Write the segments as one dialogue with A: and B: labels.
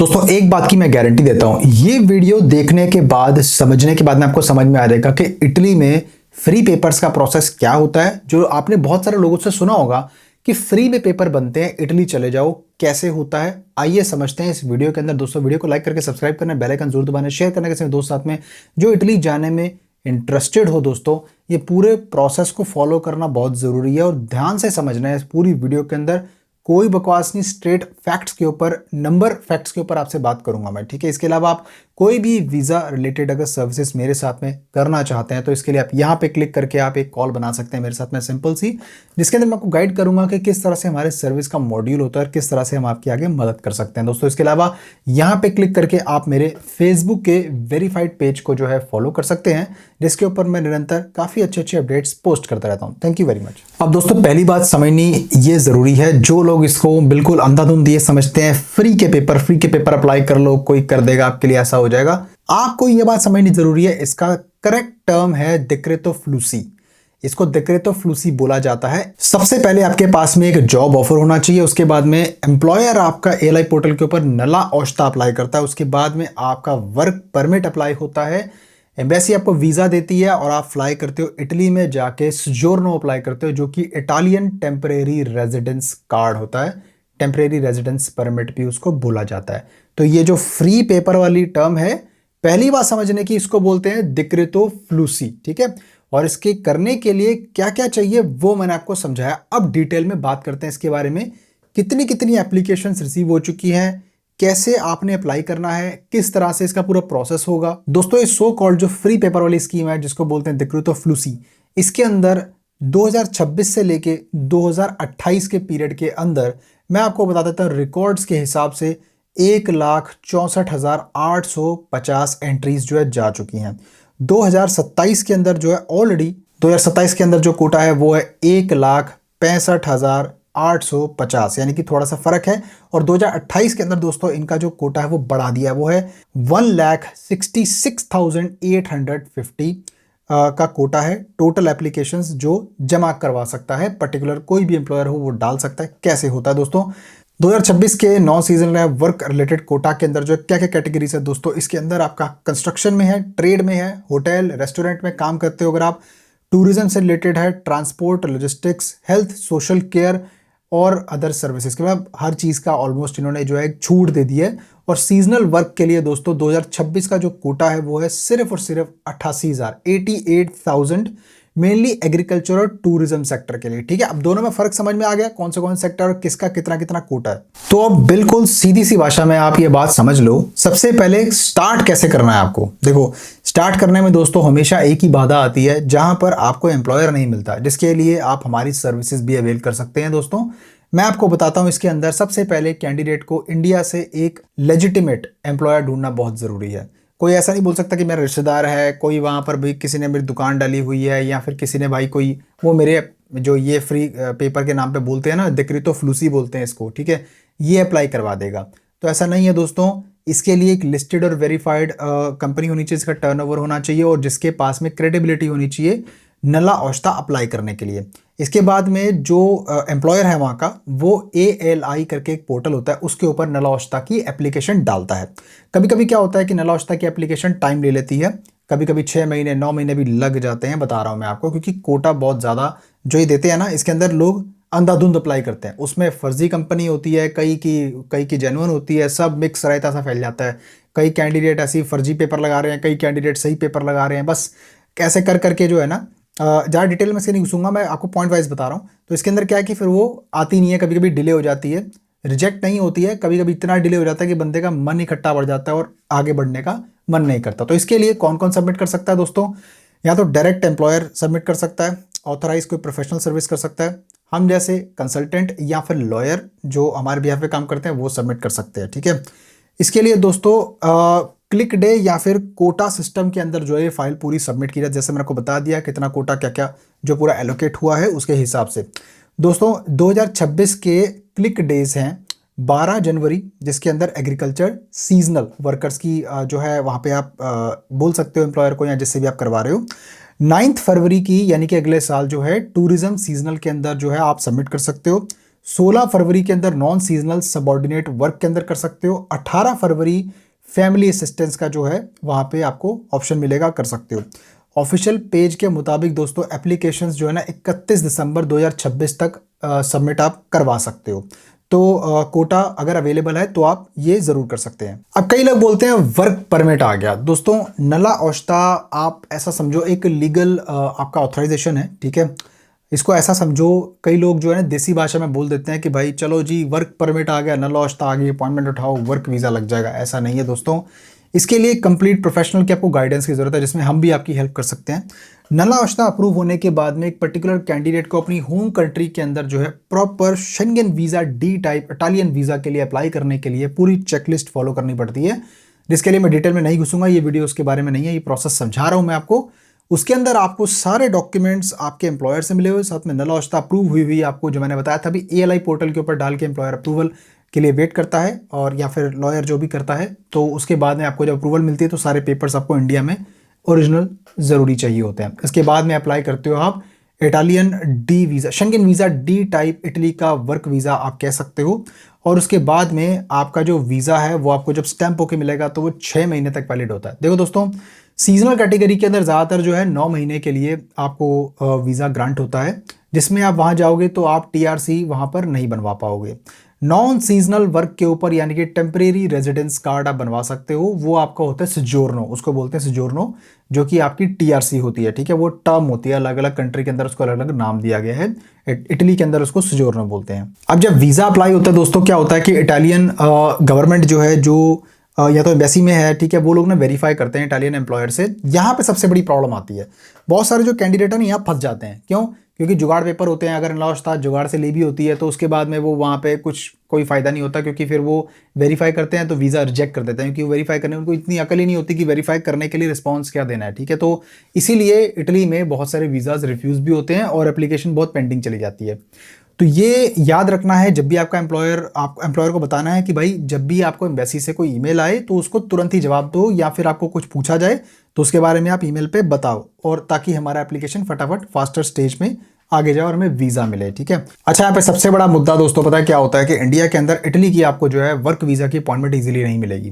A: दोस्तों एक बात की मैं गारंटी देता हूं, ये वीडियो देखने के बाद समझने के बाद में आपको समझ में आ जाएगा कि इटली में फ्री पेपर्स का प्रोसेस क्या होता है। जो आपने बहुत सारे लोगों से सुना होगा कि फ्री में पेपर बनते हैं, इटली चले जाओ, कैसे होता है आइए समझते हैं इस वीडियो के अंदर। दोस्तों वीडियो को लाइक करके सब्सक्राइब करना, बेल आइकन जरूर दबाना, शेयर करना किसी दोस्त साथ में जो इटली जाने में इंटरेस्टेड हो। दोस्तों ये पूरे प्रोसेस को फॉलो करना बहुत जरूरी है और ध्यान से समझना है इस पूरी वीडियो के अंदर। कोई बकवास नहीं, स्ट्रेट फैक्ट्स के ऊपर, नंबर फैक्ट्स के ऊपर आपसे बात करूंगा मैं, ठीक है। इसके अलावा आप कोई भी वीज़ा रिलेटेड अगर सर्विसेज मेरे साथ में करना चाहते हैं तो इसके लिए आप यहाँ पे क्लिक करके आप एक कॉल बना सकते हैं मेरे साथ में, सिंपल सी, जिसके अंदर मैं आपको गाइड करूंगा कि किस तरह से हमारे सर्विस का मॉड्यूल होता है और किस तरह से हम आपकी आगे मदद कर सकते हैं। दोस्तों इसके अलावा यहाँ पे क्लिक करके आप मेरे फेसबुक के वेरीफाइड पेज को जो है फॉलो कर सकते हैं, जिसके ऊपर मैं निरंतर काफ़ी अच्छे अच्छे अपडेट्स पोस्ट करता रहता हूँ। Thank you very much. अब दोस्तों पहली बात समझनी ये ज़रूरी है, जो लोग इसको बिल्कुल अंधाधुंध ये समझते हैं फ्री के पेपर अप्लाई कर लो, कोई कर देगा आपके लिए, ऐसा हो जाएगा। आपको ये बात समझनी जरूरी है, इसका करेक्ट टर्म है डिक्रेतो फ्लूसी। इसको डिक्रेतो फ्लूसी बोला जाता है। सबसे पहले आपके पास में एक जॉब ऑफर होना चाहिए, उसके बाद में एम्प्लॉयर आपका एएलआई पोर्टल के ऊपर नला औस्ता अप्लाई करता है, उसके बाद में आपका वर्क परमिट अप्लाई होता है, एम्बेसी आपको वीजा देती है और आप फ्लाई करते हो इटली में जाके सोजोर्नो अप्लाई करते हो, जो कि इटालियन टेम्परेरी रेजिडेंस कार्ड होता है, टेम्परेरी रेजिडेंस परमिट भी उसको बोला जाता है। तो ये जो फ्री पेपर वाली टर्म है, पहली बात समझने की, इसको बोलते हैं डिक्रेतो फ्लूसी, ठीक है। और इसके करने के लिए क्या क्या चाहिए वो मैंने आपको समझाया। अब डिटेल में बात करते हैं इसके बारे में, कितनी कितनी एप्लीकेशंस रिसीव हो चुकी हैं, कैसे आपने अप्लाई करना है, किस तरह से इसका पूरा प्रोसेस होगा। दोस्तों ये सो कॉल्ड जो फ्री पेपर वाली स्कीम है जिसको बोलते हैं डिक्रेतो फ्लूसी, इसके अंदर 2026 से लेके 2028 के पीरियड के अंदर मैं आपको बता देता हूँ, रिकॉर्ड्स के हिसाब से 1,64,850 एंट्रीज जो है जा चुकी हैं। 2027 के अंदर जो है ऑलरेडी 2027 के अंदर जो कोटा है वो है 1,65,850, यानी कि थोड़ा सा फर्क है। और 2028 के अंदर दोस्तों इनका जो कोटा है वो बढ़ा दिया है, वो है 1,66,850 का कोटा है टोटल एप्लीकेशंस जो जमा करवा सकता है पर्टिकुलर कोई भी एम्प्लॉयर हो, वो डाल सकता है। कैसे होता है दोस्तों, 2026 के 9 सीजन में वर्क रिलेटेड कोटा के अंदर जो क्या क्या कैटेगरीज है दोस्तों, इसके अंदर आपका कंस्ट्रक्शन में है, ट्रेड में है, होटल रेस्टोरेंट में काम करते हो अगर आप, टूरिज्म से रिलेटेड है, transport logistics, health social care और अदर सर्विसेज के बाद हर चीज़ का ऑलमोस्ट इन्होंने जो है एक छूट दे दी है। और सीजनल वर्क के लिए दोस्तों 2026 का जो कोटा है वो है सिर्फ और सिर्फ 88,000 मेनली एग्रीकल्चर और टूरिज्म सेक्टर के लिए, ठीक है। अब दोनों में फर्क समझ में आ गया कौन से सेक्टर और किसका कितना कितना कोटा है। तो अब बिल्कुल सीधी सी भाषा में आप ये बात समझ लो, सबसे पहले स्टार्ट कैसे करना है आपको। देखो स्टार्ट करने में दोस्तों हमेशा एक ही बाधा आती है, जहां पर आपको एम्प्लॉयर नहीं मिलता, जिसके लिए आप हमारी सर्विसेज भी अवेल कर सकते हैं। दोस्तों मैं आपको बताता हूं, इसके अंदर सबसे पहले कैंडिडेट को इंडिया से एक लेजिटिमेट एम्प्लॉयर ढूंढना बहुत जरूरी है। कोई ऐसा नहीं बोल सकता कि मेरा रिश्तेदार है, कोई वहाँ पर भी किसी ने मेरी दुकान डाली हुई है, या फिर किसी ने भाई कोई वो मेरे जो ये फ्री पेपर के नाम पे बोलते हैं ना, डिक्रेतो फ्लूसी बोलते हैं इसको, ठीक है, ये अप्लाई करवा देगा। तो ऐसा नहीं है दोस्तों, इसके लिए एक लिस्टेड और वेरीफाइड कंपनी होनी चाहिए, इसका टर्नओवर होना चाहिए और जिसके पास में क्रेडिबिलिटी होनी चाहिए नला औस्ता अप्लाई करने के लिए। इसके बाद में जो एम्प्लॉयर है वहाँ का, वो ALI करके एक पोर्टल होता है, उसके ऊपर नला औस्ता की एप्लीकेशन डालता है। कभी कभी क्या होता है कि नला औस्ता की एप्लीकेशन टाइम ले लेती है, कभी कभी 6 महीने 9 महीने भी लग जाते हैं, बता रहा हूँ मैं आपको, क्योंकि कोटा बहुत ज़्यादा जो ये देते हैं ना, इसके अंदर लोग अंधाधुंध अप्लाई करते हैं, उसमें फर्जी कंपनी होती है, कई की जेन्युइन होती है, सब मिक्स रायता सा फैल जाता है। कई कैंडिडेट ऐसी फर्जी पेपर लगा रहे हैं, कई कैंडिडेट सही पेपर लगा रहे हैं, बस कैसे कर करके जो है ना, ज़्यादा डिटेल में से नहीं घुसूंगा, मैं आपको पॉइंट वाइज बता रहा हूँ। तो इसके अंदर क्या है कि फिर वो आती नहीं है, कभी कभी डिले हो जाती है, रिजेक्ट नहीं होती है, कभी कभी इतना डिले हो जाता है कि बंदे का मन इकट्ठा बढ़ जाता है और आगे बढ़ने का मन नहीं करता। तो इसके लिए कौन कौन सबमिट कर सकता है दोस्तों, या तो डायरेक्ट एम्प्लॉयर सबमिट कर सकता है, ऑथराइज कोई प्रोफेशनल सर्विस कर सकता है, हम जैसे कंसल्टेंट या फिर लॉयर जो हमारे बिहाफ पे काम करते हैं वो सबमिट कर सकते हैं, ठीक है। इसके लिए दोस्तों क्लिक डे या फिर कोटा सिस्टम के अंदर जो है फाइल पूरी सबमिट की जाए, जैसे मैंने आपको बता दिया कितना कोटा क्या क्या जो पूरा एलोकेट हुआ है उसके हिसाब से। दोस्तों 2026 के क्लिक डेज हैं 12 जनवरी, जिसके अंदर एग्रीकल्चर सीजनल वर्कर्स की जो है वहाँ पे आप बोल सकते हो एम्प्लॉयर को या जिससे भी आप करवा रहे हो। 9 फरवरी की यानी कि अगले साल जो है टूरिज्म सीजनल के अंदर जो है आप सबमिट कर सकते हो। 16 फरवरी के अंदर नॉन सीजनल सबऑर्डिनेट वर्क के अंदर कर सकते हो। 18 फरवरी फैमिली असिस्टेंस का जो है वहाँ पे आपको ऑप्शन मिलेगा, कर सकते हो। ऑफिशियल पेज के मुताबिक दोस्तों एप्लीकेशंस जो है ना 31 दिसंबर 2026 तक सबमिट आप करवा सकते हो। तो कोटा अगर अवेलेबल है तो आप ये ज़रूर कर सकते हैं। अब कई लोग बोलते हैं वर्क परमिट आ गया। दोस्तों नला औस्ता आप ऐसा समझो एक लीगल आपका ऑथराइजेशन है, ठीक है। इसको ऐसा समझो, कई लोग जो है ना देसी भाषा में बोल देते हैं कि भाई चलो जी वर्क परमिट आ गया, नला औस्ता आ गई, अपॉइंटमेंट उठाओ, वर्क वीज़ा लग जाएगा। ऐसा नहीं है दोस्तों, इसके लिए कंप्लीट प्रोफेशनल की आपको गाइडेंस की जरूरत है, जिसमें हम भी आपकी हेल्प कर सकते हैं। नला औस्ता अप्रूव होने के बाद में एक पर्टिकुलर कैंडिडेट को अपनी होम कंट्री के अंदर जो है proper Schengen visa D type Italian visa के लिए अप्लाई करने के लिए पूरी चेकलिस्ट फॉलो करनी पड़ती है, जिसके लिए मैं डिटेल में नहीं घुसूंगा, ये वीडियो उसके बारे में नहीं है, ये प्रोसेस समझा रहा हूं मैं आपको। उसके अंदर आपको सारे डॉक्यूमेंट्स आपके एम्प्लॉयर से मिले हुए, साथ में नला औस्ता अप्रूव हुई आपको, जो मैंने बताया था अभी ALI पोर्टल के ऊपर डाल के एम्प्लॉयर अप्रूवल के लिए वेट करता है, और या फिर लॉयर जो भी करता है। तो उसके बाद में आपको जब अप्रूवल मिलती है तो सारे पेपर्स आपको इंडिया में ओरिजिनल ज़रूरी चाहिए होते हैं। इसके बाद में अप्लाई करते हो आप Italian D visa, Schengen visa D type, Italy का वर्क वीज़ा आप कह सकते हो। और उसके बाद में आपका जो वीज़ा है वो आपको जब स्टैंप होके मिलेगा तो वो 6 महीने तक वैलिड होता है। देखो दोस्तों सीजनल कैटेगरी के अंदर ज़्यादातर जो है 9 महीने के लिए आपको वीज़ा ग्रांट होता है, जिसमें आप वहाँ जाओगे तो आप TRC वहाँ पर नहीं बनवा पाओगे। नॉन सीजनल वर्क के ऊपर यानी कि टेम्परेरी रेजिडेंस कार्ड आप बनवा सकते हो, वो आपका होता है सिजोर्नो, उसको बोलते हैं सिजोर्नो, जो कि आपकी TRC होती है, ठीक है। वो टर्म होती है, अलग अलग कंट्री के अंदर उसको अलग अलग नाम दिया गया है। इटली के अंदर उसको सिजोर्नो बोलते हैं। अब जब वीज़ा अप्लाई होता है दोस्तों, क्या होता है कि इटालियन गवर्नमेंट जो है, जो या तो एम्बेसी में है, ठीक है, वो लोग ना वेरीफाई करते हैं इटालियन एम्प्लॉयर से। यहाँ पे सबसे बड़ी प्रॉब्लम आती है, बहुत सारे जो कैंडिडेट है ना यहाँ फंस जाते हैं। क्यों? क्योंकि जुगाड़ पेपर होते हैं, अगर लॉस्ट था जुगाड़ से ली भी होती है तो उसके बाद में वो वहाँ पे कोई फ़ायदा नहीं होता, क्योंकि फिर वो वेरीफाई करते हैं तो वीज़ा रिजेक्ट कर देते हैं, क्योंकि वेरीफाई करने में उनको इतनी अकल ही नहीं होती कि वेरीफाई करने के लिए रिस्पॉन्स क्या देना है, ठीक है। तो इसीलिए इटली में बहुत सारे वीज़ाज रिफ्यूज़ भी होते हैं और एप्लीकेशन बहुत पेंडिंग चली जाती है। तो ये याद रखना है, जब भी आपका एम्प्लॉयर को बताना है कि भाई जब भी आपको एम्बेसी से कोई ईमेल आए तो उसको तुरंत ही जवाब दो, या फिर आपको कुछ पूछा जाए तो उसके बारे में आप ईमेल पे बताओ, और ताकि हमारा एप्लीकेशन फटाफट फास्टर स्टेज में आगे जाए और हमें वीज़ा मिले, ठीक है। अच्छा, यहाँ पे सबसे बड़ा मुद्दा दोस्तों पता है क्या होता है कि इंडिया के अंदर इटली की आपको जो है वर्क वीज़ा की अपॉइंटमेंट ईजिली नहीं मिलेगी,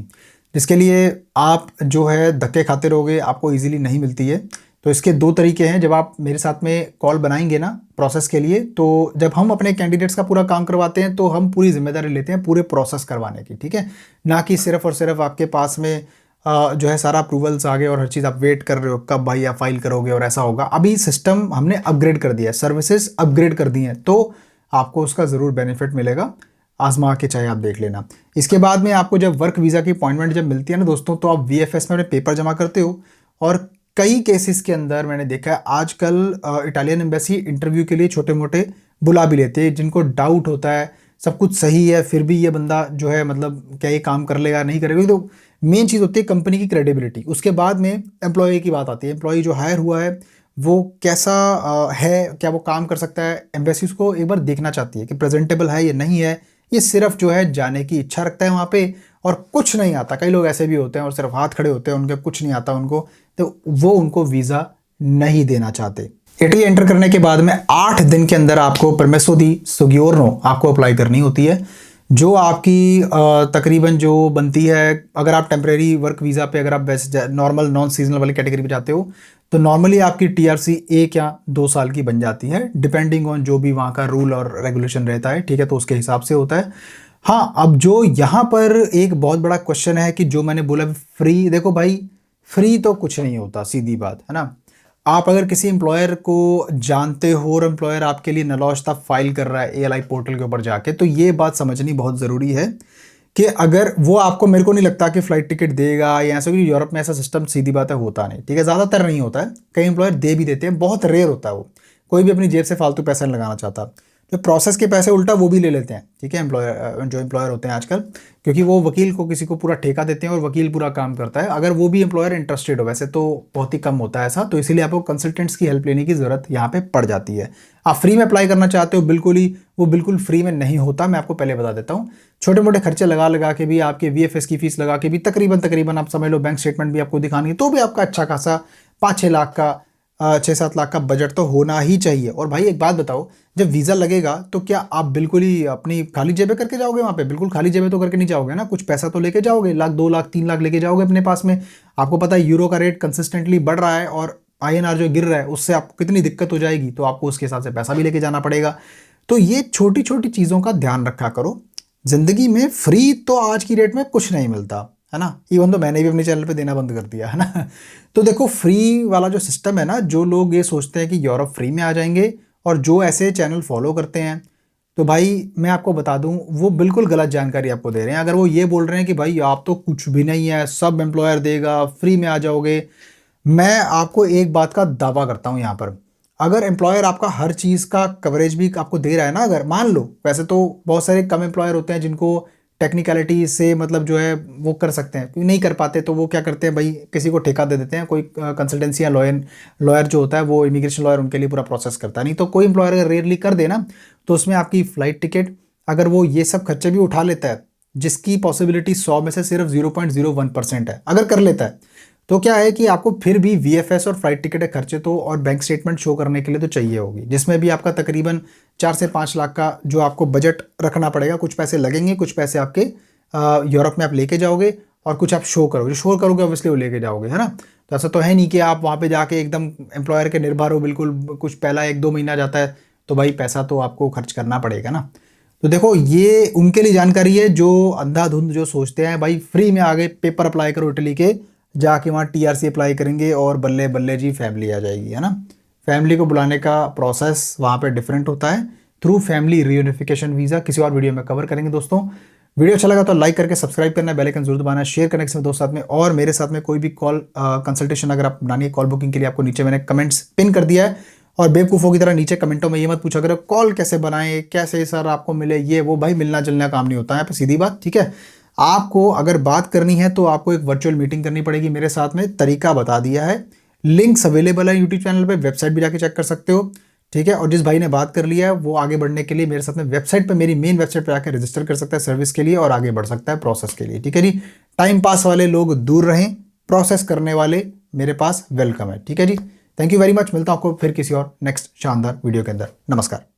A: जिसके लिए आप जो है धक्के खाते रहोगे, आपको ईजिली नहीं मिलती है। तो इसके दो तरीके हैं। जब आप मेरे साथ में कॉल बनाएंगे ना प्रोसेस के लिए, तो जब हम अपने कैंडिडेट्स का पूरा काम करवाते हैं तो हम पूरी जिम्मेदारी लेते हैं पूरे प्रोसेस करवाने की, ठीक है, ना कि सिर्फ और सिर्फ आपके पास में जो है सारा अप्रूवल्स आ गए और हर चीज़ आप वेट कर रहे हो कब भाई आप फाइल करोगे और ऐसा होगा। अभी सिस्टम हमने अपग्रेड कर दिया है, सर्विसेज अपग्रेड कर दी हैं, तो आपको उसका ज़रूर बेनिफिट मिलेगा, आजमा के चाहे आप देख लेना। इसके बाद में आपको जब वर्क वीज़ा की अपॉइंटमेंट जब मिलती है ना दोस्तों, तो आप VFS में अपने पेपर जमा करते हो, और कई केसेस के अंदर मैंने देखा है आजकल इटालियन एम्बेसी इंटरव्यू के लिए छोटे मोटे बुला भी लेते हैं, जिनको डाउट होता है सब कुछ सही है फिर भी ये बंदा जो है मतलब क्या ये काम कर लेगा नहीं करेगा। तो मेन चीज़ होती है कंपनी की क्रेडिबिलिटी। उसके बाद में एम्प्लॉय की बात आती है, एम्प्लॉय जो हायर हुआ है वो कैसा है, क्या वो काम कर सकता है। एम्बेसी उसको एक बार देखना चाहती है कि प्रेजेंटेबल है या नहीं है, ये सिर्फ जो है जाने की इच्छा रखता है वहाँ पे और कुछ नहीं आता। कई लोग ऐसे भी होते हैं और सिर्फ हाथ खड़े होते हैं, उनके कुछ नहीं आता उनको, तो वो उनको वीज़ा नहीं देना चाहते। इटली एंटर करने के बाद में 8 दिन के अंदर आपको परमेसो दी सोगियोर्नो आपको अप्लाई करनी होती है, जो आपकी तकरीबन जो बनती है। अगर आप टेम्परेरी वर्क वीज़ा पे अगर आप वैसे नॉर्मल नॉन सीजनल वाली कैटेगरी पे जाते हो तो नॉर्मली आपकी TRC 1 या 2 साल की बन जाती है, डिपेंडिंग ऑन जो भी वहाँ का रूल और रेगुलेशन रहता है, ठीक है, तो उसके हिसाब से होता है। हाँ, अब जो यहाँ पर एक बहुत बड़ा क्वेश्चन है कि जो मैंने बोला फ्री, देखो भाई फ्री तो कुछ नहीं होता, सीधी बात है ना। आप अगर किसी एम्प्लॉयर को जानते हो और एम्प्लॉयर आपके लिए नलौश्ता फाइल कर रहा है ALI पोर्टल के ऊपर जाके, तो ये बात समझनी बहुत ज़रूरी है कि अगर वो आपको, मेरे को नहीं लगता कि फ्लाइट टिकट देगा या ऐसा, क्योंकि यूरोप में ऐसा सिस्टम सीधी बात है होता नहीं, ठीक है, ज़्यादातर नहीं होता है। कई एम्प्लॉयर दे भी देते हैं, बहुत रेयर होता है, वो कोई भी अपनी जेब से फालतू पैसा नहीं लगाना चाहता। तो प्रोसेस के पैसे उल्टा वो भी ले लेते हैं, ठीक है, जो एम्प्लॉयर होते हैं आजकल, क्योंकि वो वकील को किसी को पूरा ठेका देते हैं और वकील पूरा काम करता है। अगर वो भी एम्प्लॉयर इंटरेस्टेड हो, वैसे तो बहुत ही कम होता है ऐसा, तो इसीलिए आपको कंसल्टेंट्स की हेल्प लेने की ज़रूरत यहाँ पे पड़ जाती है। आप फ्री में अप्लाई करना चाहते हो, वो बिल्कुल फ्री में नहीं होता, मैं आपको पहले बता देता हूँ। छोटे मोटे खर्चे लगा के भी, आपके VFS की फीस लगा के भी तकरीबन आप समझ लो बैंक स्टेटमेंट भी आपको दिखानी है, तो भी आपका अच्छा खासा 5-6 लाख का 6-7 लाख का बजट तो होना ही चाहिए। और भाई एक बात बताओ, जब वीज़ा लगेगा तो क्या आप बिल्कुल ही अपनी खाली जेबें करके जाओगे वहाँ पे? बिल्कुल खाली जेबें तो करके नहीं जाओगे ना, कुछ पैसा तो लेके जाओगे, लाख 2 लाख 3 लाख लेके जाओगे अपने पास में। आपको पता है यूरो का रेट कंसिस्टेंटली बढ़ रहा है और INR जो गिर रहा है उससे आपको कितनी दिक्कत हो जाएगी, तो आपको उसके हिसाब से पैसा भी लेके जाना पड़ेगा। तो ये छोटी छोटी चीज़ों का ध्यान रखा करो। जिंदगी में फ्री तो आज की डेट में कुछ नहीं मिलता है ना, इवन तो मैंने भी अपने चैनल पे देना बंद कर दिया है ना। तो देखो फ्री वाला जो सिस्टम है ना, जो लोग ये सोचते हैं कि यूरोप फ्री में आ जाएंगे और जो ऐसे चैनल फॉलो करते हैं, तो भाई मैं आपको बता दूं वो बिल्कुल गलत जानकारी आपको दे रहे हैं। अगर वो ये बोल रहे हैं कि भाई आप तो कुछ भी नहीं है, सब एम्प्लॉयर देगा, फ्री में आ जाओगे, मैं आपको एक बात का दावा करता हूं यहाँ पर, अगर एम्प्लॉयर आपका हर चीज़ का कवरेज भी आपको दे रहा है ना, अगर मान लो, वैसे तो बहुत सारे कम एम्प्लॉयर होते हैं जिनको टेक्निकलिटी से मतलब जो है वो कर सकते हैं, नहीं कर पाते तो वो क्या करते हैं भाई, किसी को ठेका दे देते हैं, कोई कंसल्टेंसी या लॉयर जो होता है वो इमिग्रेशन लॉयर उनके लिए पूरा प्रोसेस करता है। नहीं तो कोई एम्प्लॉयर अगर रेयरली कर देना तो उसमें आपकी फ़्लाइट टिकट, अगर वो ये सब खर्चे भी उठा लेता है, जिसकी पॉसिबिलिटी 100 में से सिर्फ 0.01% है, अगर कर लेता है, तो क्या है कि आपको फिर भी VFS और फ्लाइट टिकट के खर्चे तो और बैंक स्टेटमेंट शो करने के लिए तो चाहिए होगी, जिसमें भी आपका तकरीबन 4 से 5 लाख का जो आपको बजट रखना पड़ेगा। कुछ पैसे लगेंगे, कुछ पैसे आपके यूरोप में आप लेके जाओगे और कुछ आप शो करोगे, जो शो करोगे ऑब्वियसली वो लेके जाओगे, है ना। तो ऐसा तो है नहीं कि आप वहाँ पे जाके एकदम एम्प्लॉयर के निर्भर हो बिल्कुल, कुछ पहला 1-2 महीना जाता है तो भाई पैसा तो आपको खर्च करना पड़ेगा ना। तो देखो ये उनके लिए जानकारी है जो अंधाधुंध जो सोचते हैं भाई फ्री में आ गए, पेपर अप्लाई करो इटली के, जाके वहाँ TRC अप्लाई करेंगे और बल्ले बल्ले जी फैमिली आ जाएगी, है ना। फैमिली को बुलाने का प्रोसेस वहाँ पे डिफरेंट होता है, थ्रू फैमिली रीयूनिफिकेशन वीज़ा। किसी और वीडियो में कवर करेंगे दोस्तों। वीडियो अच्छा लगा तो लाइक करके सब्सक्राइब करना, बेल आइकन जरूर दबाना, शेयर करने के दोस्त साथ में। और मेरे साथ में कोई भी कॉल कंसल्टेशन अगर आप बनानी है, कॉल बुकिंग के लिए, आपको नीचे मैंने कमेंट्स पिन कर दिया है। और बेवकूफ़ों की तरह नीचे कमेंटों में ये मत पूछा करो कॉल कैसे बनाएं, कैसे सर आपको मिले, ये वो, भाई मिलना जुलना काम नहीं होता है यहाँ पे, सीधी बात, ठीक है। आपको अगर बात करनी है तो आपको एक वर्चुअल मीटिंग करनी पड़ेगी मेरे साथ में, तरीका बता दिया है, लिंक्स अवेलेबल है यूट्यूब चैनल पे, वेबसाइट भी जाके चेक कर सकते हो, ठीक है। और जिस भाई ने बात कर लिया है वो आगे बढ़ने के लिए मेरे साथ में वेबसाइट पे, मेरी मेन वेबसाइट पे आकर रजिस्टर कर सकता है सर्विस के लिए और आगे बढ़ सकता है प्रोसेस के लिए, ठीक है जी। टाइम पास वाले लोग दूर रहें, प्रोसेस करने वाले मेरे पास वेलकम है, ठीक है जी। थैंक यू वेरी मच, मिलता हूं आपको फिर किसी और नेक्स्ट शानदार वीडियो के अंदर। नमस्कार।